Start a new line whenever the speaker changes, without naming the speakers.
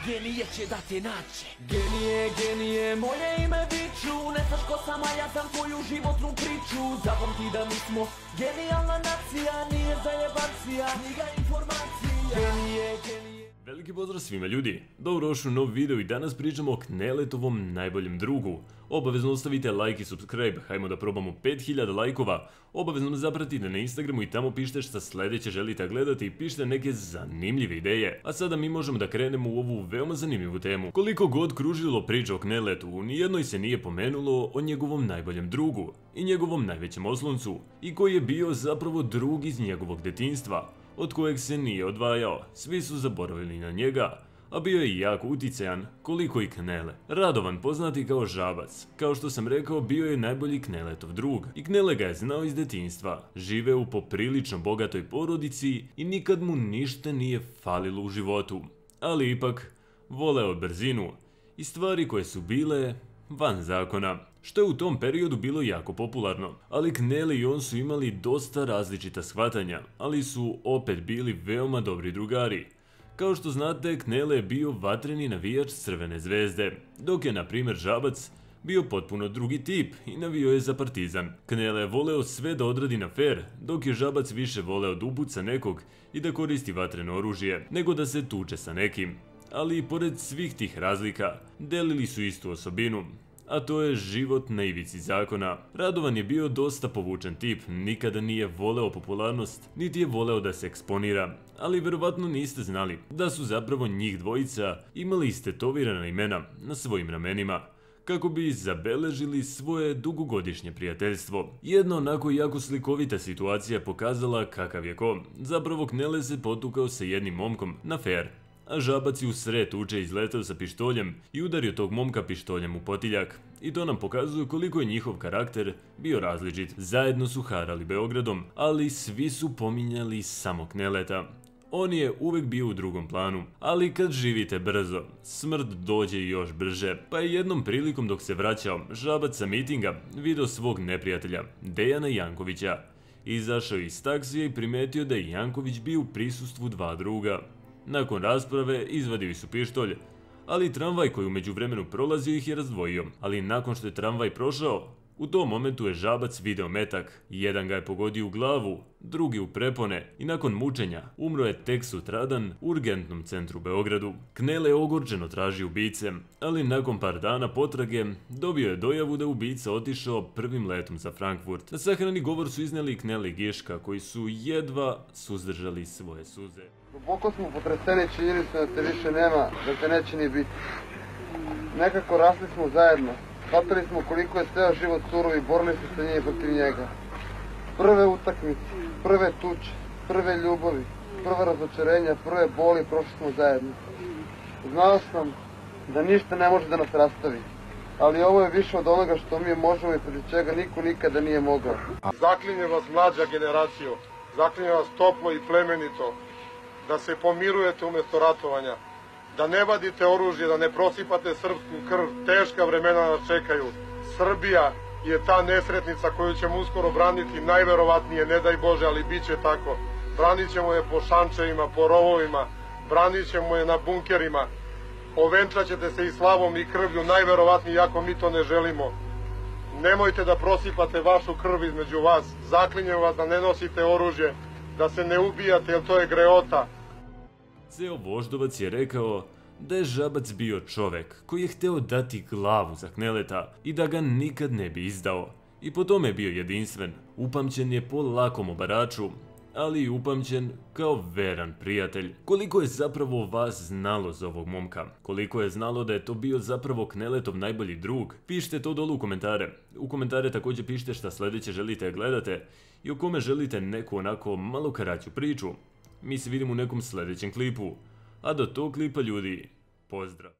Genije će da te naće. Genije, moje ime viču. Ne znaš ko sam, a ja sam tvoju životnu priču. Zapamti da mi smo genijalna nacija. Nije zajebancija, knjiga informacija. Genije.
Veliki pozdrav svima ljudi, dobrodošli u nov video i danas pričamo o Kneletovom najboljem drugu. Obavezno ostavite like i subscribe, hajmo da probamo 5000 lajkova. Obavezno me zapratite na Instagramu i tamo pišite šta sljedeće želite gledati i pišite neke zanimljive ideje. A sada mi možemo da krenemo u ovu veoma zanimljivu temu. Koliko god kružilo priča o Kneletu, u nijednoj se nije pomenulo o njegovom najboljem drugu i njegovom najvećem osloncu i koji je bio zapravo drug iz njegovog detinjstva, od kojeg se nije odvajao, svi su zaboravili na njega, a bio je jako uticajan, koliko i Knele. Radovan, poznati kao Žabac, kao što sam rekao, bio je najbolji Kneletov drug i Knele ga je znao iz detinjstva, žive u poprilično bogatoj porodici i nikad mu ništa nije falilo u životu, ali ipak voleo brzinu i stvari koje su bile van zakona, što je u tom periodu bilo jako popularno, ali Knele i on su imali dosta različita shvatanja, ali su opet bili veoma dobri drugari. Kao što znate, Knele je bio vatreni navijač Crvene zvezde, dok je na primjer Žabac bio potpuno drugi tip i navio je za Partizan. Knele je voleo sve da odradi na fer, dok je Žabac više voleo da upuca nekog i da koristi vatreno oružje, nego da se tuče sa nekim. Ali i pored svih tih razlika, delili su istu osobinu, a to je život na ivici zakona. Radovan je bio dosta povučen tip, nikada nije voleo popularnost, niti je voleo da se eksponira, ali verovatno niste znali da su zapravo njih dvojica imali istetovirana imena na svojim ramenima, kako bi zabeležili svoje dugogodišnje prijateljstvo. Jedna onako jako slikovita situacija pokazala kakav je ko. Zapravo Knele se potukao sa jednim momkom na fer, a Žabac je u sred tuče izletao sa pištoljem i udario tog momka pištoljem u potiljak. I to nam pokazuje koliko je njihov karakter bio različit. Zajedno su harali Beogradom, ali svi su pominjali samo Kneleta. On je uvek bio u drugom planu, ali kad živite brzo, smrt dođe još brže. Pa je jednom prilikom dok se vraćao Žabac sa mitinga video svog neprijatelja, Dejana Jankovića. Izašao iz taksija i primetio da je Janković bio u prisustvu dva druga. Nakon rasprave izvadili su pištolj, ali tramvaj koji u međuvremenu prolazio ih je razdvojio. Ali nakon što je tramvaj prošao, u tom momentu je Žabac video metak. Jedan ga je pogodio u glavu, drugi u prepone i nakon mučenja umro je tek sutradan u urgentnom centru u Beogradu. Knele je ogorčeno tražio ubice, ali nakon par dana potrage dobio je dojavu da je ubica otišao prvim letom za Frankfurt. Na sahrani govor su iznijeli Knele i Giška, koji su jedva suzdržali svoje suze.
Duboko smo potreseni činjenicom da te više nema, da te neće ni biti. Nekako rasli smo zajedno. Shvatili smo koliko je ceo život surov i borili se sa njim protiv njega. Prve utakmice, prve tuče, prve ljubavi, prva razočarenja, prve boli prošli smo zajedno. Znao sam da ništa ne može da nas rastavi, ali ovo je više od onoga što mi možemo i protiv čega niko nikada nije mogao.
Zaklinjem vas mlađa generacijo, zaklinjem vas toplo i plemenito, da se pomirujete umjesto ratovanja, da ne vadite oružje, da ne prosipate srpsku krv, teška vremena nas čekaju. Srbija je ta nesretnica koju ćemo uskoro braniti, najverovatnije, ne daj Bože, ali bit će tako. Branit ćemo je po šančevima, po rovovima, branit ćemo je na bunkerima, ovenčat ćete se i slavom i krvlju, najverovatnije, iako mi to ne želimo. Nemojte da prosipate vašu krv između vas, zaklinjem vas da ne nosite oružje, da se ne ubijate, jer to je greota.
Ceo Voždovac je rekao da je Žabac bio čovek koji je hteo dati glavu za Kneleta i da ga nikad ne bi izdao. I po tome je bio jedinstven. Upamćen je po lakom obaraču, ali i upamćen kao veran prijatelj. Koliko je zapravo vas znalo za ovog momka? Koliko je znalo da je to bio zapravo Kneletov najbolji drug? Pišite to dolu u komentare. U komentare također pišite šta sljedeće želite gledate i o kome želite neku onako malo kraću priču. Mi se vidimo u nekom sljedećem klipu. A do tog klipa ljudi, pozdrav!